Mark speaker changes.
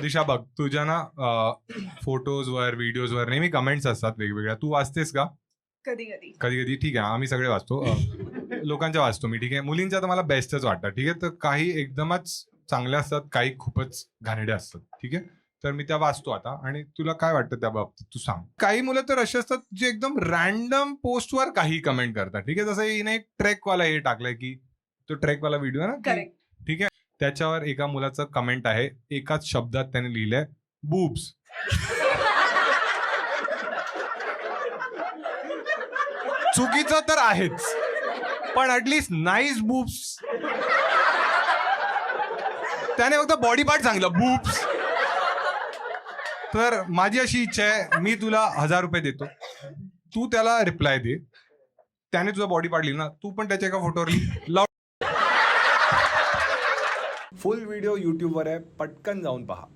Speaker 1: दिशा बघ, तुझ्या ना फोटोजवर व्हिडिओजवर नेहमी कमेंट्स असतात वेगवेगळ्या. तू वाचतेस का?
Speaker 2: कधी कधी
Speaker 1: कधी कधी ठीक आहे, आम्ही सगळे वाचतो. लोकांच्या वाचतो मी, ठीक आहे. मुलींच्या तर मला बेस्टच वाटतं, ठीक आहे. तर काही एकदमच चांगल्या असतात, काही खूपच घाणेरड्या असतात, ठीक आहे. तर मी त्या वाचतो आता. आणि तुला काय वाटतं त्या बाबतीत तू सांग. काही मुलं तर अशी असतात जे एकदम रॅन्डम पोस्टवर काही कमेंट करतात, ठीक आहे. जसं हिने एक ट्रेकवाला हे टाकलंय की तो ट्रेकवाला व्हिडिओ ना की,
Speaker 2: करेक्ट.
Speaker 1: ठीक आहे. त्याच्यावर एका मुलाचं कमेंट आहे, एकाच शब्दात त्याने लिहिलंय बूब्स. चुकीचं तर आहेच, पण ऍटलीस्ट नाईस बूब्स. त्याने फक्त बॉडी पार्ट सांगितलं बूब्स. तर माझी अशी इच्छा आहे, मी तुला 1000 रुपये देतो, तू त्याला रिप्लाय दे. त्याने तुझा बॉडी पार्ट लिहिला ना, तू पण त्याच्या एका फोटोवर लिह.
Speaker 3: फुल व्हिडिओ यूट्यूबवर आहे, पटकन जाऊन पहा.